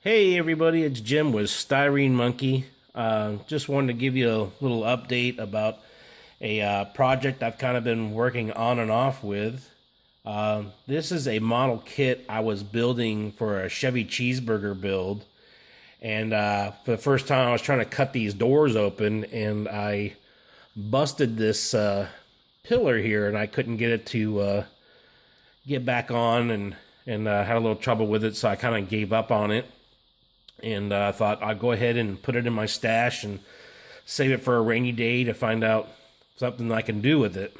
Hey everybody, it's Jim with Styrene Monkey. Just wanted to give you a little update about a project I've kind of been working on and off with. This is a model kit I was building for a Chevy cheeseburger build. And for the first time I was trying to cut these doors open and I busted this pillar here and I couldn't get it to get back on and had a little trouble with it, so I kind of gave up on it. And I thought I'd go ahead and put it in my stash and save it for a rainy day to find out something I can do with it.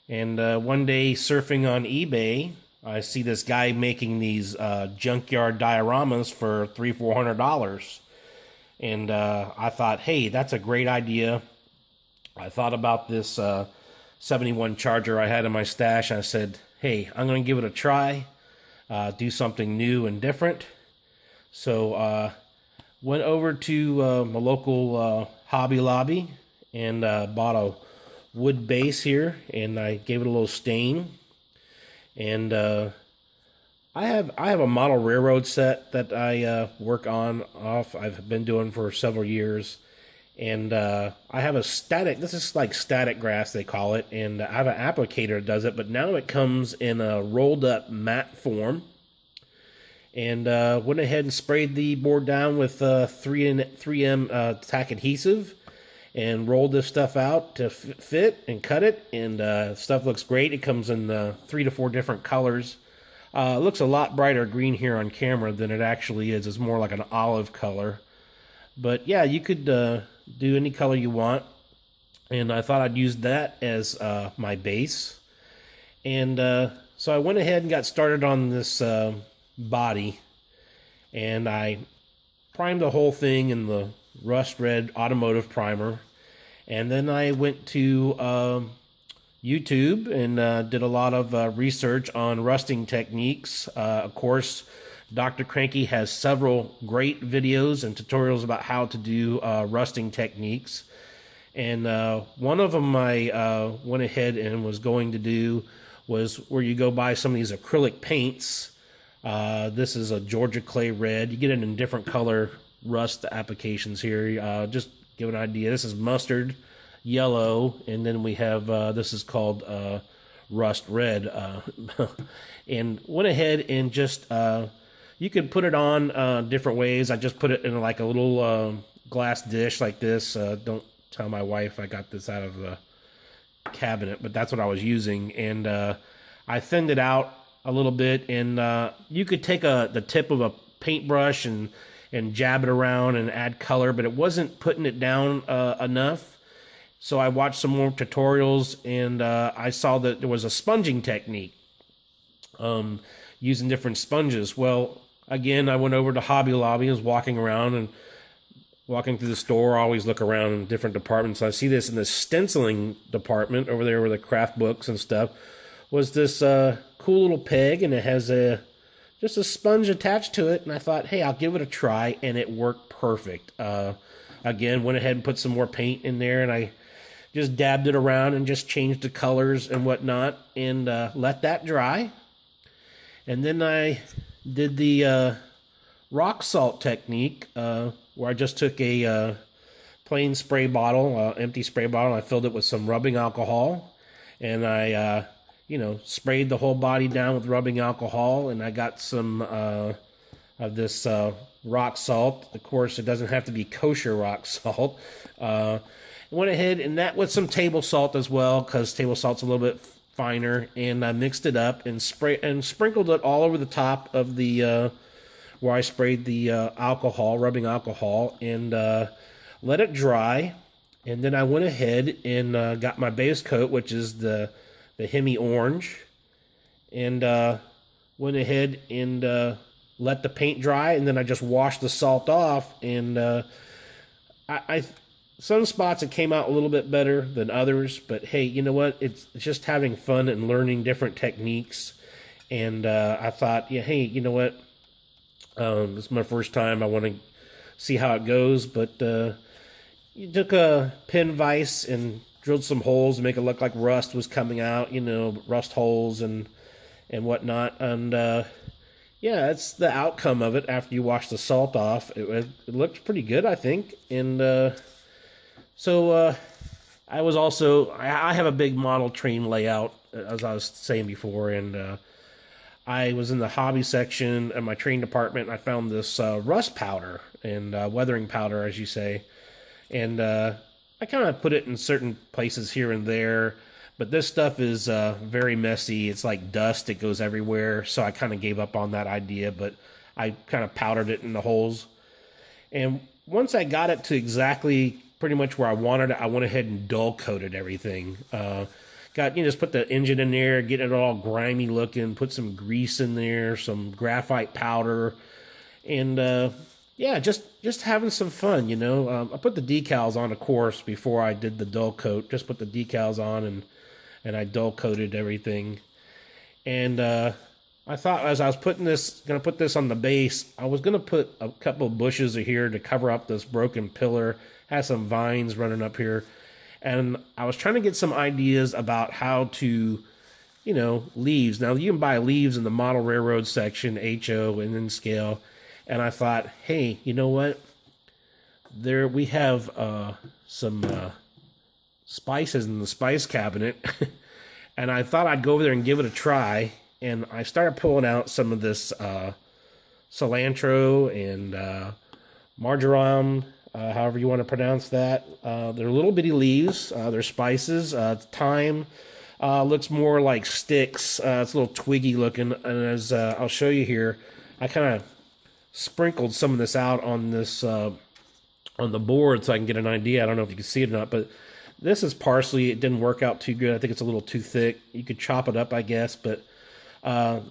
And one day surfing on eBay, I see this guy making these junkyard dioramas for $300-400. And I thought, hey, that's a great idea. I thought about this 71 Charger I had in my stash, and I said, hey, I'm going to give it a try, do something new and different. So went over to my local Hobby Lobby and bought a wood base here, and I gave it a little stain. And I have a model railroad set that I work on off. I've been doing for several years, and I have a static. This is like static grass they call it, and I have an applicator that does it. But now it comes in a rolled up matte form. And went ahead and sprayed the board down with 3M tack adhesive and rolled this stuff out to fit and cut it, and stuff looks great. It comes in 3 to 4 different colors. It looks a lot brighter green here on camera than it actually is. It's more like an olive color. But yeah, you could do any color you want, and I thought I'd use that as my base. And so I went ahead and got started on this body, and I primed the whole thing in the rust red automotive primer, and then I went to YouTube and did a lot of research on rusting techniques. Of course, Dr. Cranky has several great videos and tutorials about how to do rusting techniques, and one of them I went ahead and was going to do was where you go buy some of these acrylic paints. This is a Georgia clay red. You get it in different color rust applications here. Just give an idea. This is mustard yellow, and then we have this is called rust red. And went ahead and just you could put it on different ways. I just put it in like a little glass dish like this. Don't tell my wife I got this out of the cabinet, but that's what I was using. And I thinned it out a little bit, and you could take the tip of a paintbrush and jab it around and add color, but it wasn't putting it down enough. So I watched some more tutorials, and I saw that there was a sponging technique using different sponges. Well, again, I went over to Hobby Lobby. I was walking around and walking through the store. I always look around in different departments. I see this in the stenciling department over there with the craft books and stuff. Was this cool little peg, and it has just a sponge attached to it, and I thought, hey, I'll give it a try, and it worked perfect. Again, went ahead and put some more paint in there, and I just dabbed it around and just changed the colors and whatnot, and let that dry. And then I did the rock salt technique, where I just took a plain spray bottle, empty spray bottle, and I filled it with some rubbing alcohol, and I sprayed the whole body down with rubbing alcohol, and I got some of this rock salt. Of course, it doesn't have to be kosher rock salt. Went ahead and that with some table salt as well, because table salt's a little bit finer, and I mixed it up and sprinkled it all over the top of the where I sprayed the alcohol, rubbing alcohol, and let it dry. And then I went ahead and got my base coat, which is the Hemi orange, and went ahead and let the paint dry, and then I just washed the salt off. And I some spots it came out a little bit better than others, but hey, you know what? It's just having fun and learning different techniques. And I thought, yeah, hey, you know what? This is my first time. I want to see how it goes, but you took a pin vise and drilled some holes to make it look like rust was coming out, rust holes and whatnot. And yeah, that's the outcome of it after you wash the salt off. It looked pretty good, I think. And so I was also, I have a big model train layout, as I was saying before, and I was in the hobby section at my train department, and I found this rust powder and weathering powder, as you say. And I kind of put it in certain places here and there, but this stuff is very messy. It's like dust, it goes everywhere, so I kind of gave up on that idea, but I kind of powdered it in the holes. And once I got it to exactly pretty much where I wanted it, I went ahead and dull coated everything. Just put the engine in there, get it all grimy looking, put some grease in there, some graphite powder, and yeah, just having some fun, I put the decals on, of course, before I did the dull coat. Just put the decals on, and I dull coated everything. And I thought, as I was gonna put this on the base, I was gonna put a couple of bushes here to cover up this broken pillar. Has some vines running up here, and I was trying to get some ideas about how to, leaves. Now you can buy leaves in the model railroad section, HO, and then scale. And I thought, hey, you know what? We have some spices in the spice cabinet, and I thought I'd go over there and give it a try. And I started pulling out some of this cilantro and marjoram, however you want to pronounce that. They're little bitty leaves. They're spices. Thyme looks more like sticks. It's a little twiggy looking. And as I'll show you here, I kind of sprinkled some of this out on this on the board so I can get an idea. I don't know if you can see it or not, but this is parsley. It didn't work out too good. I think it's a little too thick. You could chop it up, I guess, but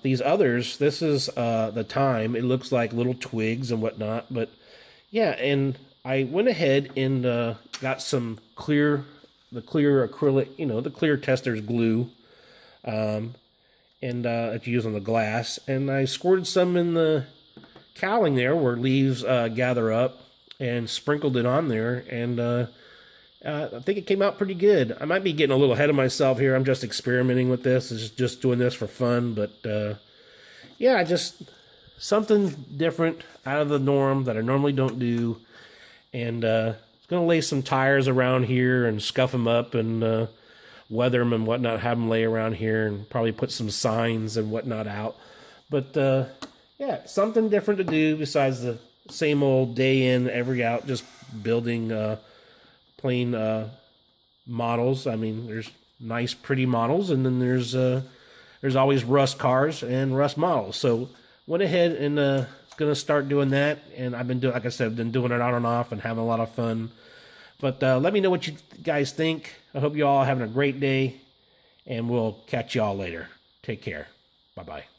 these others, this is the thyme. It looks like little twigs and whatnot, but yeah, and I went ahead and got some the clear acrylic, the clear tester's glue, and that you use on the glass, and I squirted some in the cowling there where leaves gather up, and sprinkled it on there, and I think it came out pretty good. I might be getting a little ahead of myself here. I'm just experimenting with this. It's just doing this for fun, but yeah, just something different out of the norm that I normally don't do. And it's going to lay some tires around here and scuff them up and weather them and whatnot, have them lay around here, and probably put some signs and whatnot out. But yeah, something different to do besides the same old day in, every out, just building plain models. I mean, there's nice, pretty models, and then there's always rust cars and rust models. So went ahead and going to start doing that, and I've been doing, like I said, I've been doing it on and off and having a lot of fun. But let me know what you guys think. I hope you all are having a great day, and we'll catch you all later. Take care. Bye-bye.